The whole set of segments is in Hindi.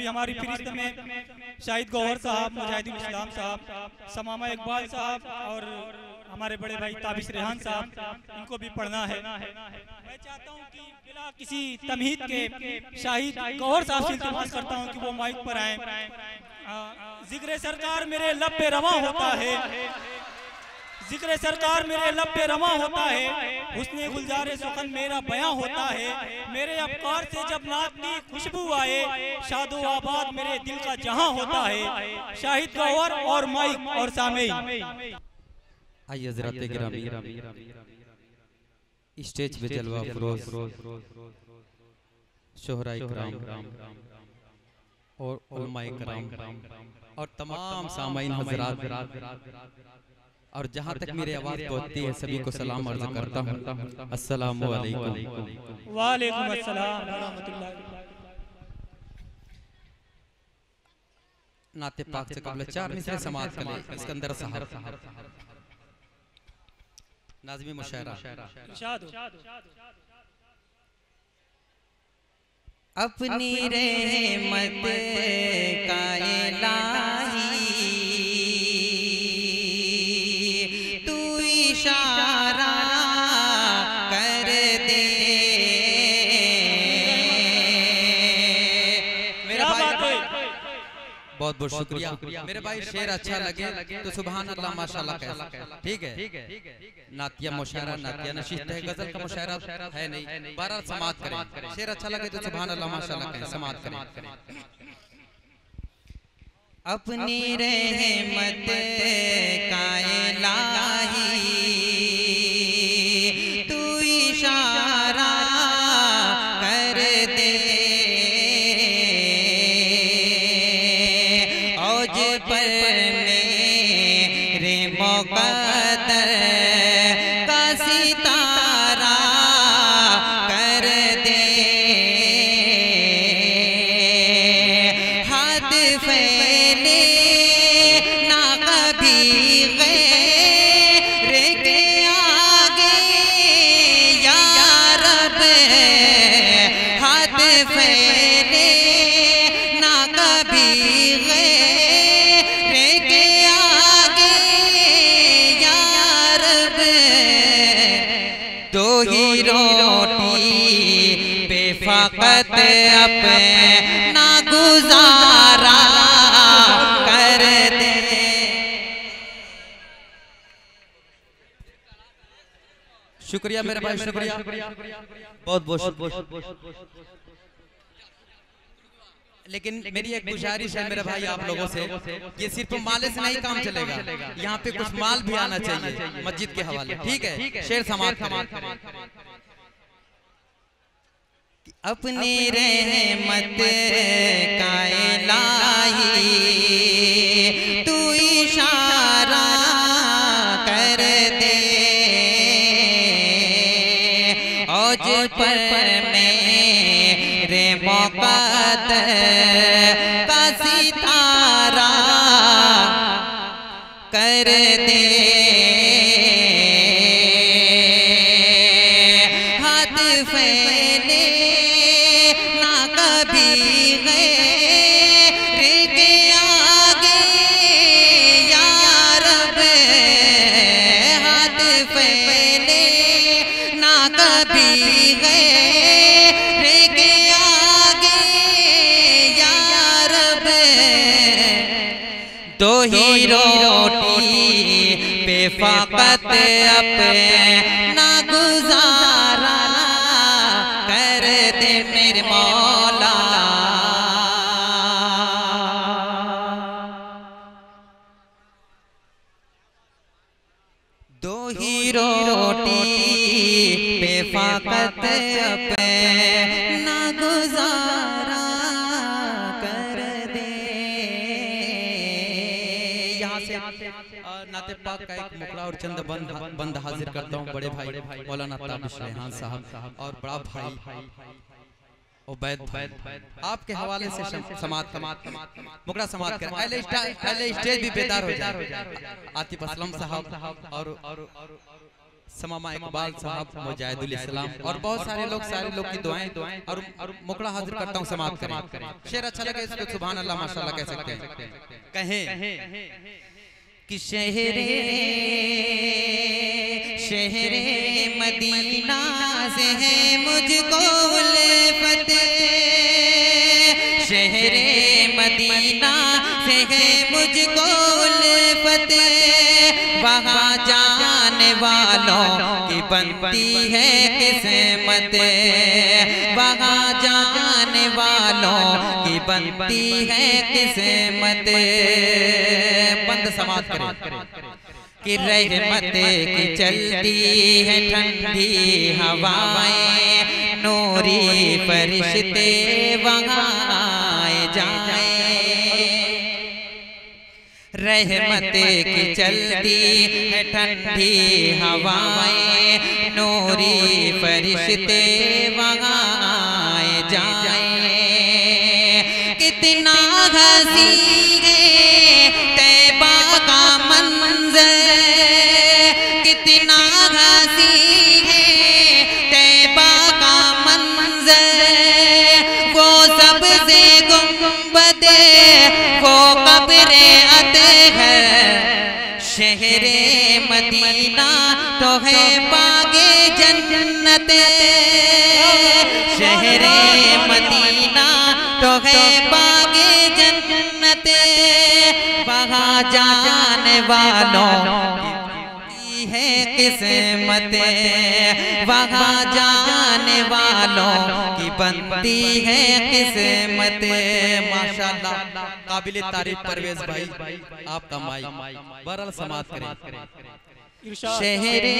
हमारी फरिश्त में शाहिद गौहर साहब, मुजाहिदुल इस्लाम साहब, समामा इकबाल साहब और हमारे बड़े भाई ताबिश रेहान साहब, इनको भी पढ़ना है। मैं चाहता हूँ कि बिना किसी तमहीद के शाहिद गौहर साहब से इल्तिमास करता हूँ कि वो माइक पर आए। जिक्र सरकार मेरे लब पे रवा होता है, जिक्र सरकार मेरे लब पे रवा होता है, हुस्ने गुलजारे सुखन मेरा बयां होता है। मेरे अफकार से जब नात की खुशबू आए, शादो आबाद मेरे दिल का जहां होता है। शाहिद गौहर और माइक और सामेईन। आइए हज़रात गिरामी, स्टेज पे जलवा फरोज शोहराए किराम और उलमाए किराम और तमाम सामाईन हज़रात और जहाँ तक मेरी आवाज़ पहुँचती है सभी को सलाम अर्ज़ करता हूँ। अस्सलामु अलैकुम। वालेकुम अस्सलाम व रहमतुल्लाह। नाते पाक से कबल 4 मिसरे समाअत कर ले। सिकंदर साहब नाज़मी मुशायरा। अपनी रहमत का इलाही तू इशारा कर दे। मेरा भाई बहुत बहुत शुक्रिया मेरे भाई। शेर अच्छा लगे तो सुभान अल्लाह माशाल्लाह कह। ठीक है, नातिया मुशायरा, नातिया नशीद है, गजल का मुशायरा है नहीं, 12 समाअत करें। शेर अच्छा लगे तो सुभान अल्लाह माशाल्लाह कह, समाअत करें। अपनी रहमत का इलाही तू इशारा कर दे। औज पर मेरे मुक़द्दर का सितारा कर दे। हाथ फैले ना कभी गैर के आगे या रब। हाथ फैले ना कभी गैर के आगे या रब। दो ही रोटी पे फकत अपना गुजारा कर दे। शुक्रिया मेरे भाई, शुक्रिया बहुत बहुत। लेकिन मेरी एक गुजारिश है मेरे भाई आप लोगों से, ये सिर्फ माले से नहीं काम चलेगा, यहाँ पे कुछ माल भी आना चाहिए मस्जिद के हवाले। ठीक है, शेर समाप्त करें। अपनी रहमत का इलाही तू इशारा कर दे। औज पर मेरे मुक़द्दर का सितारा कर दे। हाथ फैले ना कभी गैर के आगे या रब। हाथ फैले ना कभी गैर के आगे या रब। दो ही रोटी पे फकत अपना गुजारा कर दे मेरे मौला। दो ही रोटी पे फकत अपना गुजारा कर दे। यहाँ से नाते पाक का एक मुकड़ा और चंद बंद हाजिर करता हूँ बड़े भाई मौलाना ताबिश रेहान साहब और बड़ा भाई उबैद आपके हवाले से समात मुकड़ा समात कर। पहले स्टेज भी बेदार हो जाए। आतिफ असलम साहब और समामा इकबाल साहब मुजाहिदुल इस्लाम और बहुत सारे लोग की दुआएं और मुकड़ा हाजिर करता हूँ समाप्त करें। शेर अच्छा लगे इसको सुभान अल्लाह माशाल्लाह कह सकते हैं। कहें कि शहरे मदीना से है मुझको उल्फत, शहरे मदीना से है मुझको उल्फत, वहाँ जाने वालों की बनती है किस्मत, वहाँ जाने वालों की बनती है किस्मत। बंद समाप्त करें कि रहमत की चलती है ठंडी हवाएं, नूरी फरिश्ते वहाँ आए जाए, रहमत की चलती है ठंडी हवाएं, नूरी फरिश्ते वहाँ आए जाए। कितना हंसी है तैबा का मंजर, कितना हंसी है तैबा का मंजर, वो सबसे गुंबदे वो कब्रे अतहर, शहरे मदीना तो है बागे जन्नत, शहरे मदीना तो है बागे जन्नत, वहाँ जाने वालों की है किस्मत, वहाँ जाने वालों की बनती है किस्मत। माशाल्लाह काबिल तारीफ परवेज भाई आपका माई बरल समाप्त करें। शहरे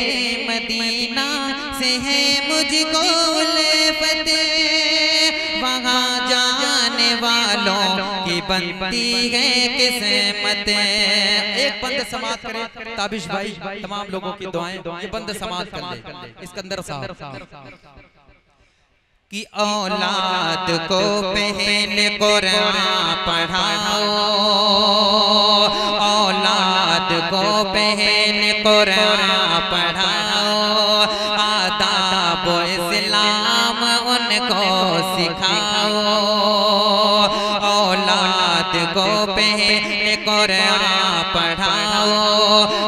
मदीना से है मुझको उल्फत, वहाँ जाने वालों की बनती है किस्मत। एक बंद समाप्त करें ताबिश भाई, तमाम लोगों की दुआएं ये बंद समाप्त कर ले। इस्कंदर साहब कि औलाद को पहले कुरान पढ़ाओ, औलाद को पहले कुरान पढ़ाओ, आदाब इस्लाम उनको सिखाओ, औलाद को पहले कुरान पढ़ाओ,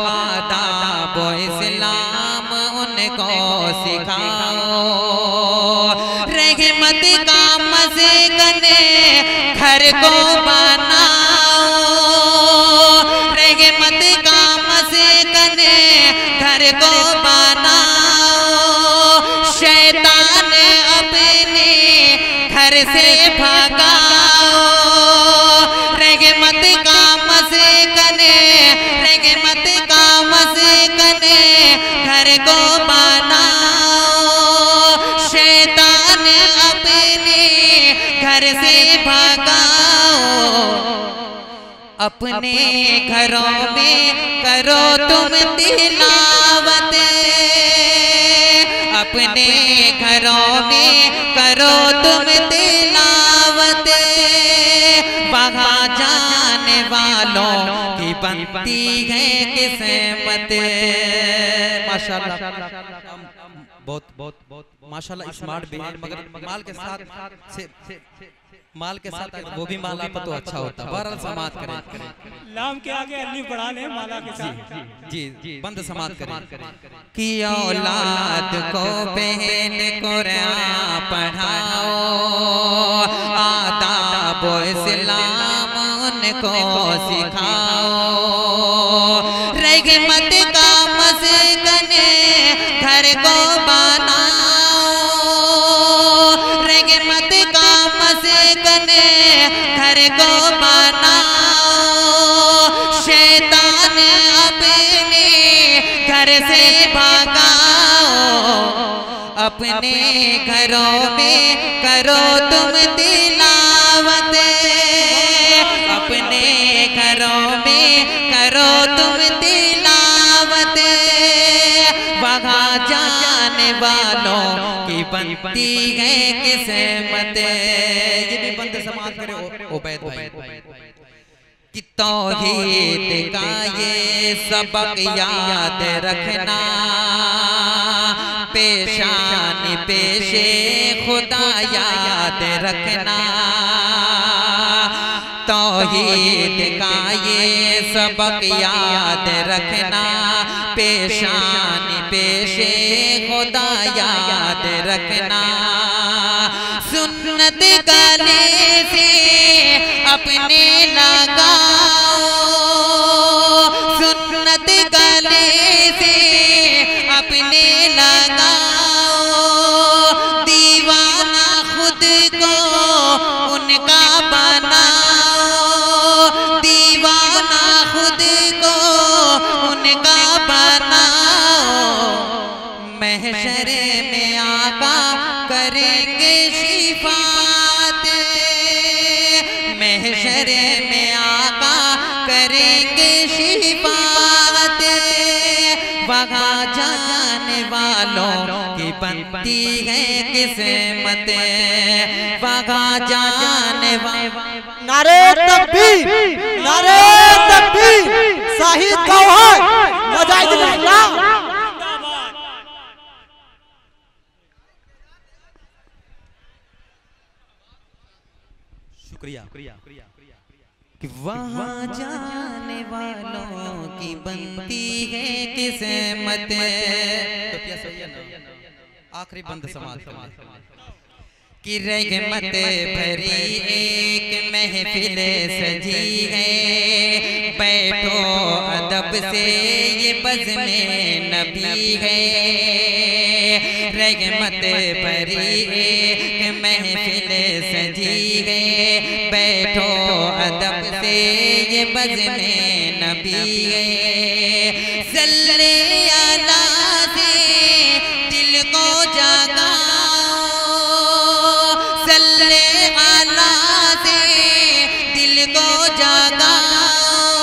आदाब इस्लाम उनको सिखाओ, रहमत का मस्कन घर को बनाओ, रहमत का मस्कन घर को बनाओ, शैतान अपने घर से भगाओ, रहमत का मस्कन, रहमत का मस्कन घर को बनाओ, शैतान अपने घर से भगाओ, अपने घरों में करो तुम तिलावत, अपने घरों में करो तुम तिलावत, वहाँ जाने वालों की बनती है किस्मत। माशाल्लाह बहुत बहुत बहुत माशाल्लाह स्मार्ट भी है, मगर माल के साथ वो भी माला पर तो अच्छा होता। बहरहाल समाप्त करें, लाम के आगे अल्लीफ बढ़ा लें माला के साथ। जी बंद समाप्त करें कि औलाद को पहले कुरान पढ़ाओ, आदाब इस्लाम उनको सिखाओ, रहमत का मस्कन घर को बनाओ, रहमत का मस्कन घर को बनाओ, शैतान अपने घर से भगाओ, अपने घरों में करो तुम तिलावत, अपने घरों में करो तुम तिलावत, वहाँ जाने वालों की बनती है किस्मत। ये भी बंद समाप्त करें उबैद भाई कि तौहीद का ये सबक याद रखना, पेशान पेशे खुदा याद रखना। तौहीद का ये सबक याद रखना, पेशान पेशे खुदा याद रखना। सुन्नत गले से अपने लगाओ, सुन्नत गले से अपने लगाओ। दीवाना खुद को उनका बनाओ, दीवाना खुद को उनका बनाओ। महशर में आका करेंगे शिफात, महशर में आका करेंगे शिफात। वहाँ जाने वालों की बनती है किस्मत, वहाँ जाने नारे तकबीर, नारे तकबीर। शाहिद गौहर मुजाहिद इस्लाम। शुक्रिया। कि वहाँ जाने वालों की बनती है किस्मत। आखिरी बंद समाज कि रहमत भरी एक महफिल सजी है, बैठो अदब से ये बज़्म नबी है। रहमत भरी एक महफिल सजी है, बैठो अदब से ये बज़्म नबी है। सल्ले अला से दिल को जगाओ, सल्ले अला से दिल को जगाओ।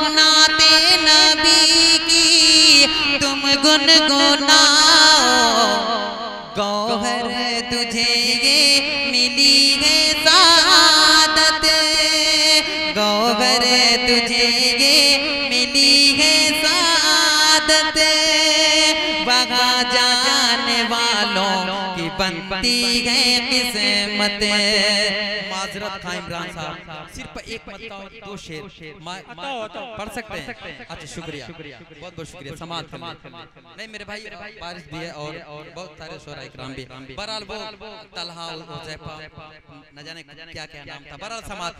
नाते नबी की तुम गुनगुनाओ, गौहर तुझे ये मिली है सादत, गौहर तुझे ये मिली है सादत। वहाँ जाने वालों की बनती है किस्मत। माजरत खां इमरान साहब, सिर्फ एक मत्ता और दो शेर पढ़ सकते हैं? अच्छा शुक्रिया, बहुत बहुत शुक्रिया। समाज नहीं मेरे भाई, बारिश भी है और बहुत सारे शोरा इकराम भी। बहरहाल वो तलहा हुज़ैफा न जाने क्या क्या नाम था। बहरहाल समाज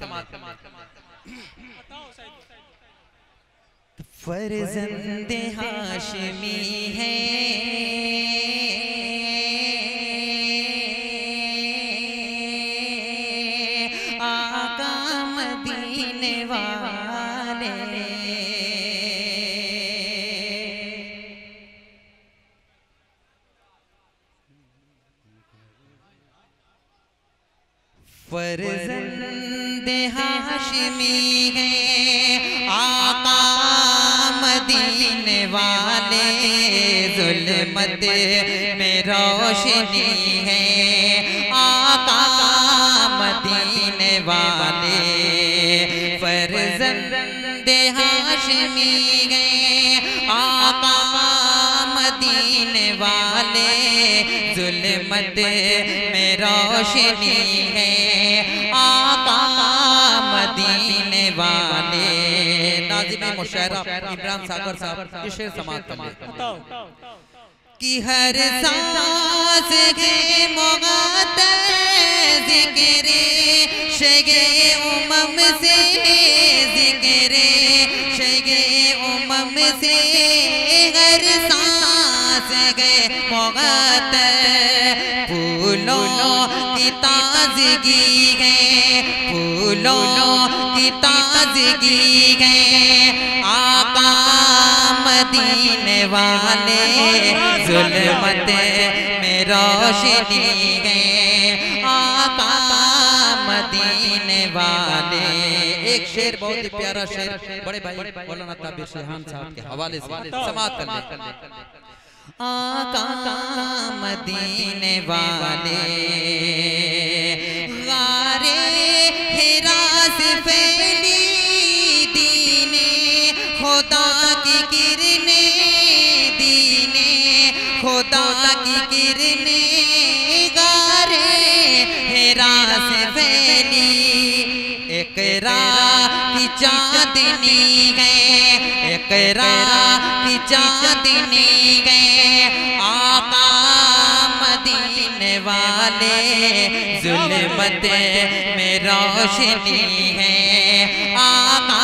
फर्जंदे हाशमी है, आका मदीने वाले। फर्जंदे हाशमी है, आका मदीने वाले। जुल्मत में रोशनी है, आका मदीने वाले। फर्जंदे हाशमी है, आका मदीने वाले। जुल्मत में रोशनी है, आका मदीने वाले। नाज़िम मुशायरा इमरान सागर साहब ये शेर समाप्त कर ले। कि हर सांस के मुक़द्दर ज़िक्रे शगे उमम से, ज़िक्रे शगे उमम से। हर सांस के मुक़द्दर फूलों की ताज़गी है, फूलों की ताज़गी है। आका मदीने वाले। जुल्मत में रोशनी है, आका मदीने वाले। एक शेर बहुत ही प्यारा शेर बड़े भाई मौलाना ताबिर रेहान साहब के हवाले से समाप्त कर ले। आका मदीने वाले। गारे हिरा से फैली खुदा की किरणें गारे हेरा से फैली, इकरा की चांदनी गए, इकरा की चांदनी गए। आका मदीने वाले जुल्मत में रोशनी है, आका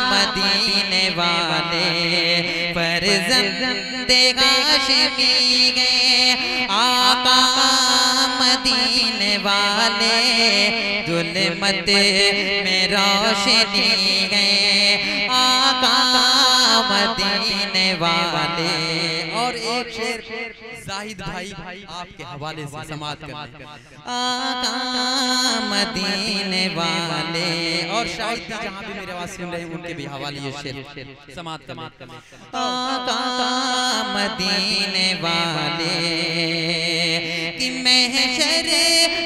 मदीने वाले फर्जंदे हाशमी गए। आका मदीने वाले जुल्मत में रोशनी गए, आका मदीने वाले। और एक शेर जाहिद भाई आपके हवाले से समाप्त करते हैं। आका मदीने वाले। और शायद भी जहाँ भी मेरे आवाज सुन रहे हैं उनके भी हवाले ये शेर समाप्त करते हैं। आका मदीने वाले कि महशर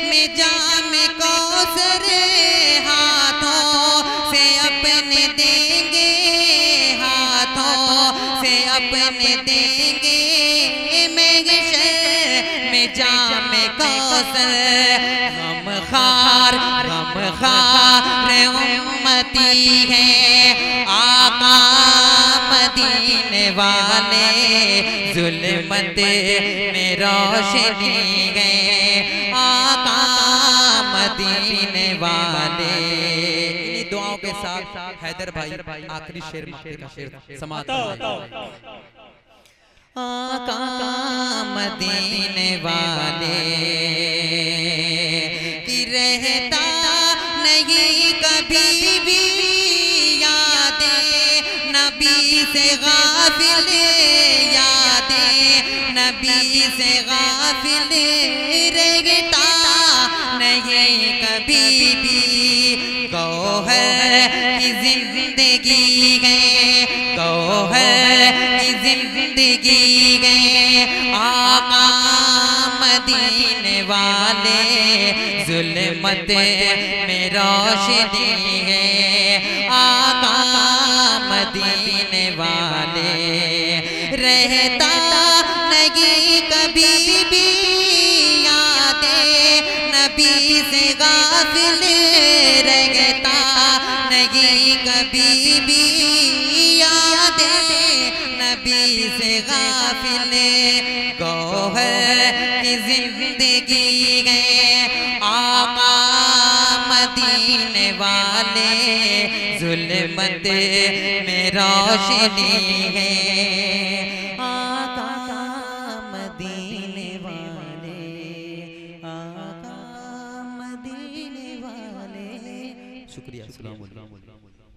में जाम कौसर हाथों से अपने देंगे, हाथों से अपने देंगे। महशर में जाम कौसर गमखार उम्मती है, आका मदीने वाले जुल्मत में रोशनी गए, आका मदीने वाले। इन्हीं दुआओं के साथ हैदर भाई आखिरी शेर का शेर समाप्त। आका मदीने वाले की रहता नहीं कभी भी यादें नबी से गाफिल, यादें नबी से गाफिल रहता नहीं कभी भी। गौहर की जिंदगी गए, गौहर की जिंदगी गए, आका मदीने वाले जुल्मत में रोशनी है, आका मदीने वाले रहता नहीं कभी भी यादें नबी से गाफिल रहता नहीं कभी भी यादें नबी से गाफिल। गौहर की जिंदगी गए, आका मदीने वाले जुल्मत में रोशनी है, आका मदीने वाले, आका मदीने वाले। शुक्रिया। अस्सलाम वालेकुम।